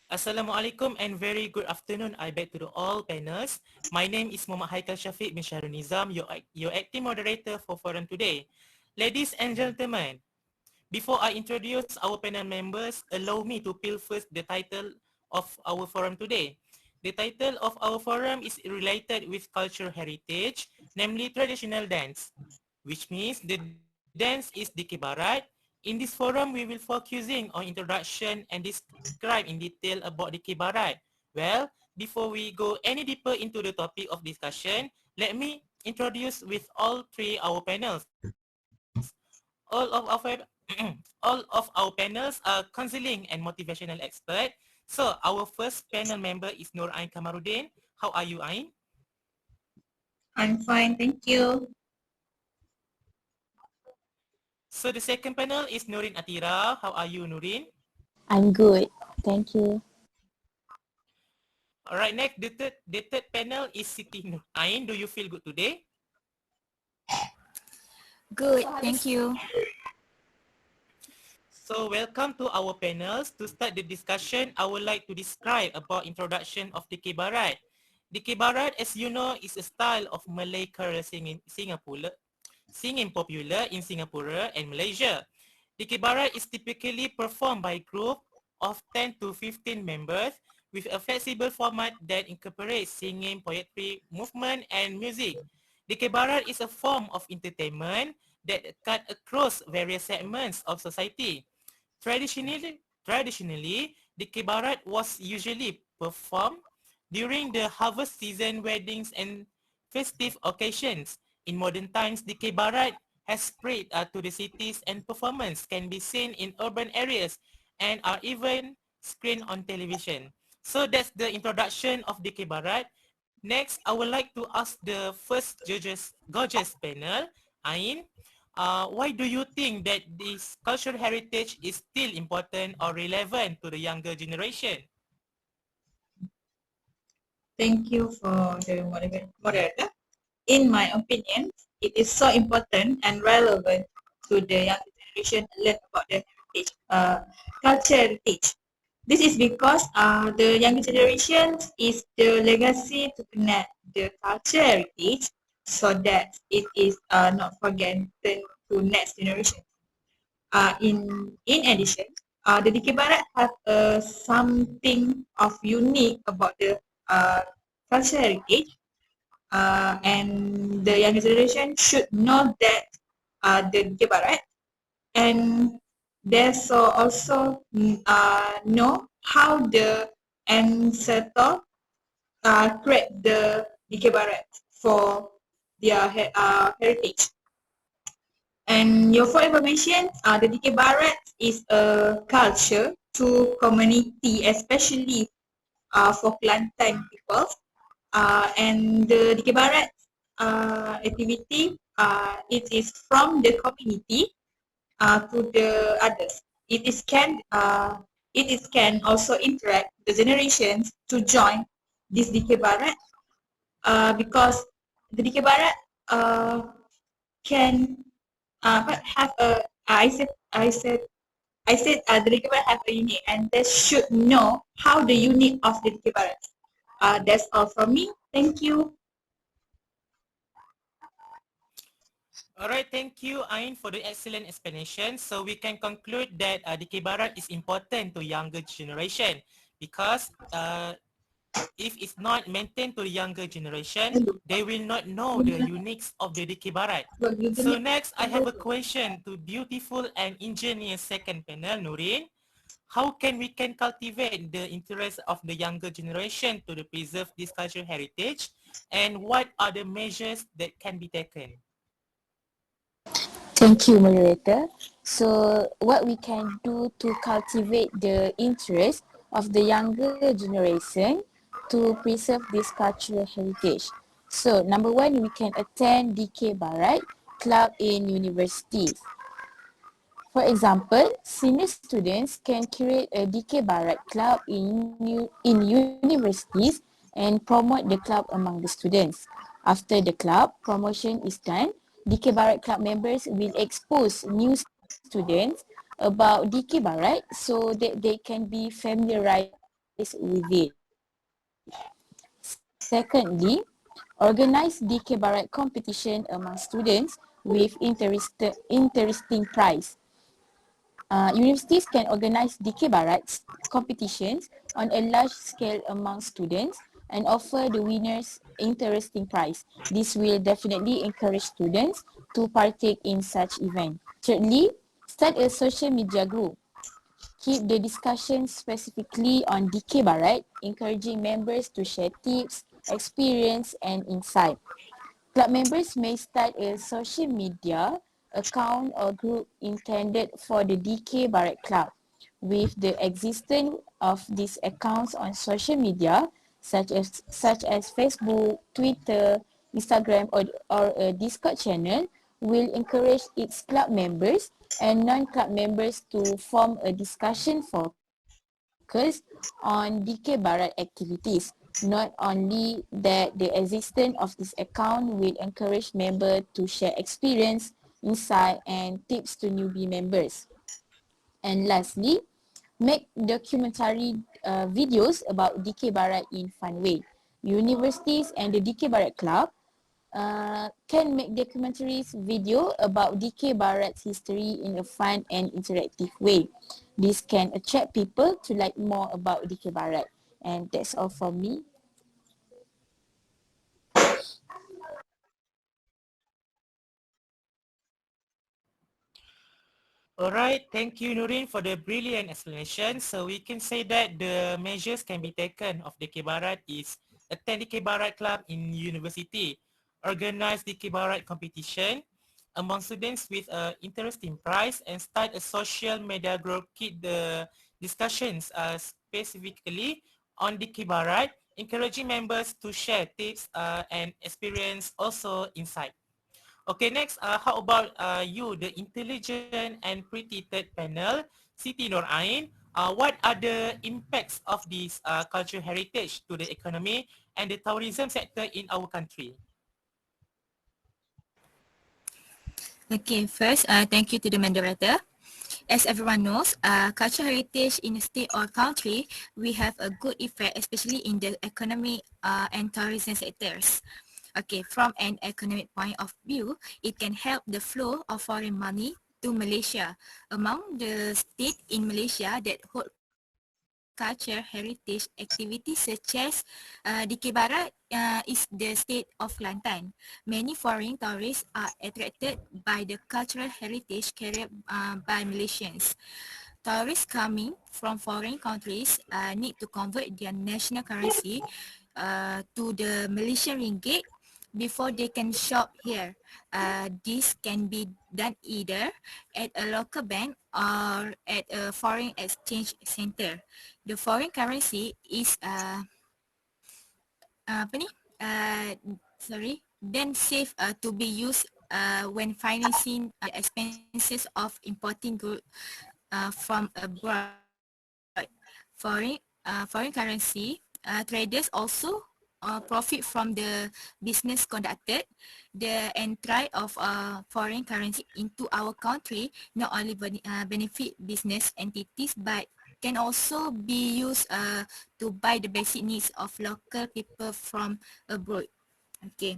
Assalamualaikum and very good afternoon. I beg to the all panels. My name is Muhammad HAIQAL Shafiq bin NIZAM, your acting moderator for forum today. Ladies and gentlemen, before I introduce our panel members, allow me to peel first the title of our forum today. The title of our forum is related with cultural heritage, namely traditional dance, which means the dance is Dikir Barat. In this forum, we will focusing on introduction and describe in detail about Dikir Barat. Well, before we go any deeper into the topic of discussion, let me introduce with all three our panels. All of our all of our panels are counseling and motivational expert. So our first panel member is Nurin KAMARRODDIN. How are you, Ain? I'm fine, thank you. So the second panel is Nurin Athirah. How are you, Nurin? I'm good, thank you. Alright, next, the third panel is Siti. Ain, do you feel good today? Good, thank you. So welcome to our panels. To start the discussion, I would like to describe about introduction of Dikir Barat. Dikir Barat, as you know, is a style of Malay choral singing popular in Singapore and Malaysia. Dikir Barat is typically performed by a group of 10 to 15 members with a flexible format that incorporates singing, poetry, movement, and music. Dikir Barat is a form of entertainment that cut across various segments of society. Traditionally, Dikir Barat was usually performed during the harvest season, weddings, and festive occasions. In modern times, Dikir Barat has spread to the cities, and performance can be seen in urban areas and are even screened on television. So that's the introduction of Dikir Barat. Next, I would like to ask the first gorgeous panel, Ain. Why do you think that this cultural heritage is still important or relevant to the younger generation? Thank you for the moderator. In my opinion, it is so important and relevant to the young generation to learn about the heritage, culture heritage. This is because the younger generation is the legacy to connect the culture heritage so that it is not forgotten to next generation. In addition, the Dikir Barat have something of unique about the cultural heritage, and the younger generation should know that the Dikir Barat, and they so also know how the ancestor create the Dikir Barat for their heritage. And for information, the Dikir Barat is a culture to community, especially for Kelantan people. And the Dikir Barat activity, it is from the community to the others. It is can also interact the generations to join this Dikir Barat because the Dikir Barat can have a I said the Dikir Barat have a unit, and they should know how the unit of the Dikir Barat. That's all from me. Thank you. Alright, thank you, Ain, for the excellent explanation. So we can conclude that Dikir Barat is important to younger generation because if it's not maintained to the younger generation, they will not know the uniques of the Dikir Barat. So next, I have a question to beautiful and ingenious second panel, Nurin. How can we cultivate the interest of the younger generation to preserve this cultural heritage, and what are the measures that can be taken? Thank you, moderator. So, what we can do to cultivate the interest of the younger generation to preserve this cultural heritage? So, number one, we can attend Dikir Barat club in universities. For example, senior students can create a Dikir Barat club in universities and promote the club among the students. After the club promotion is done, Dikir Barat club members will expose new students about Dikir Barat so that they can be familiarized with it. Secondly, organize Dikir Barat competition among students with interesting prize. Universities can organize Dikir Barat competitions on a large scale among students and offer the winners interesting prize. This will definitely encourage students to partake in such event. Thirdly, start a social media group. Keep the discussion specifically on Dikir Barat, encouraging members to share tips, experience and insight. Club members may start a social media account or group intended for the DK Barat Club. With the existence of these accounts on social media, such as Facebook, Twitter, Instagram or a Discord channel, will encourage its club members and non-club members to form a discussion focus on DK Barat activities. Not only that, the existence of this account will encourage members to share experience, insight and tips to newbie members. And lastly, make documentary videos about DK Barat in fun way. Universities and the DK Barat Club can make documentaries video about DK Barat's history in a fun and interactive way. This can attract people to like more about DK Barat. And that's all from me. Alright, thank you Nurin for the brilliant explanation. So we can say that the measures can be taken of Dikir Barat is attend Dikir Barat Club in university, organize Dikir Barat competition among students with an interesting prize, and start a social media group. Keep the discussions specifically on Dikir Barat, encouraging members to share tips and experience, also insight. Okay, next, how about you, the intelligent and pretty third panel, Siti Norain? What are the impacts of this cultural heritage to the economy and the tourism sector in our country? Okay, first, thank you to the moderator. As everyone knows, cultural heritage in a state or country, we have a good effect, especially in the economic and tourism sectors. Okay, from an economic point of view, it can help the flow of foreign money to Malaysia. Among the states in Malaysia that hold culture heritage activities such as Dikir Barat is the state of Kelantan. Many foreign tourists are attracted by the cultural heritage carried by Malaysians. Tourists coming from foreign countries need to convert their national currency to the Malaysian ringgit before they can shop here. This can be done either at a local bank or at a foreign exchange center. The foreign currency is apa ni? Then safe to be used when financing the expenses of importing goods from abroad. Foreign currency traders also profit from the business conducted. The entry of foreign currency into our country not only benefit business entities but can also be used to buy the basic needs of local people from abroad. Okay.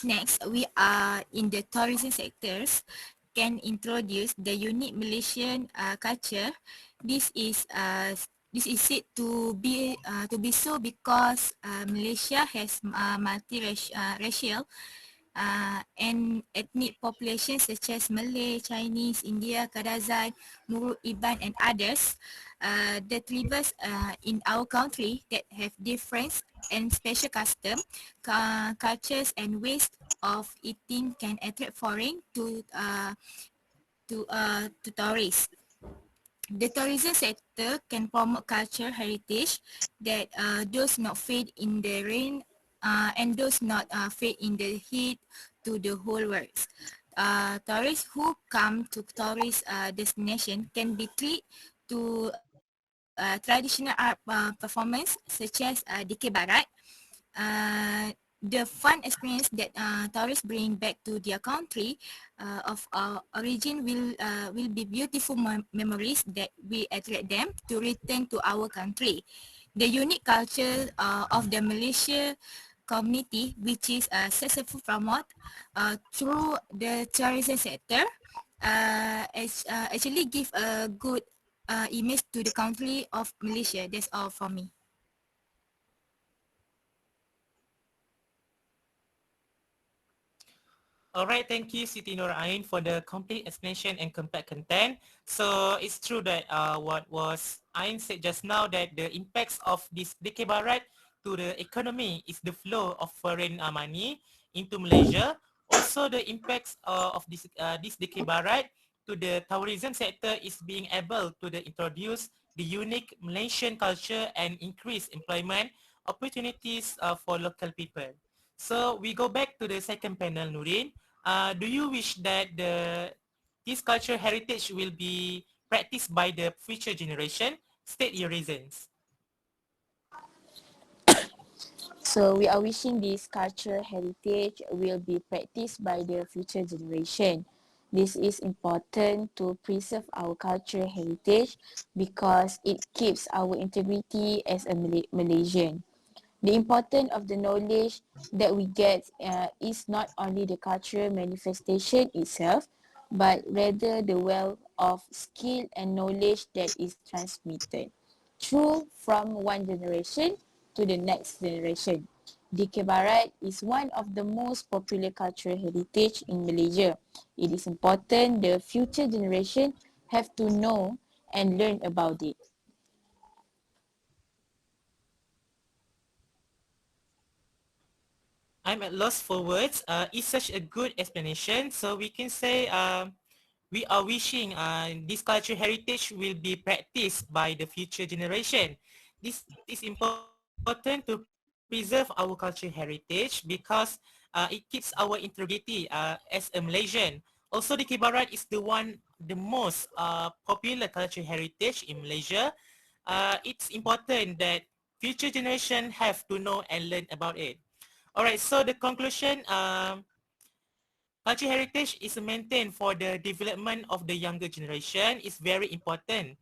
Next, we are in the tourism sectors can introduce the unique Malaysian culture. This is said to be so because Malaysia has multi-racial and ethnic populations such as Malay, Chinese, India, Kadazan, Murut, Iban and others that lives in our country that have different and special custom, cultures and ways of eating can attract foreign to tourists. The tourism sector can promote cultural heritage that does not fade in the rain and does not fade in the heat to the whole world. Tourists who come to tourist destination can be treated to traditional art performance such as Dikir Barat. the fun experience that tourists bring back to their country of our origin will be beautiful memories that we attract them to return to our country. The unique culture of the Malaysia community, which is successful promote through the tourism sector, actually give a good image to the country of Malaysia. That's all for me. Alright, thank you Siti Nurin for the complete explanation and compact content. So it's true that what was Ain said just now, that the impacts of this Dikir Barat to the economy is the flow of foreign money into Malaysia. Also the impacts of this Dikir Barat to the tourism sector is being able to introduce the unique Malaysian culture and increase employment opportunities for local people. So we go back to the second panel, Nurin. Do you wish that this cultural heritage will be practiced by the future generation? State your reasons. So we are wishing this cultural heritage will be practiced by the future generation. This is important to preserve our cultural heritage because it keeps our integrity as a Malaysian. The importance of the knowledge that we get is not only the cultural manifestation itself, but rather the wealth of skill and knowledge that is transmitted through from one generation to the next generation. Dikir Barat is one of the most popular cultural heritage in Malaysia. It is important the future generation have to know and learn about it. I'm at loss for words. It's such a good explanation. So we can say we are wishing this cultural heritage will be practiced by the future generation. This is important to preserve our cultural heritage because it keeps our integrity as a Malaysian. Also, the Barat is the most popular cultural heritage in Malaysia. It's important that future generation have to know and learn about it. Alright, so the conclusion, cultural heritage is maintained for the development of the younger generation is very important.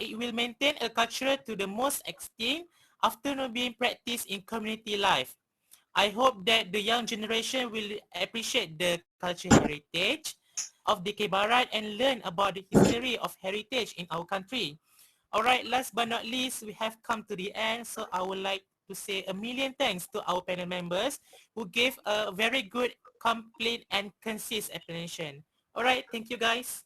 It will maintain a culture to the most extent after not being practiced in community life. I hope that the young generation will appreciate the cultural heritage of Dikir Barat and learn about the history of heritage in our country. Alright, last but not least, we have come to the end, so I would like to say a million thanks to our panel members who gave a very good, complete and concise explanation. Alright, thank you guys.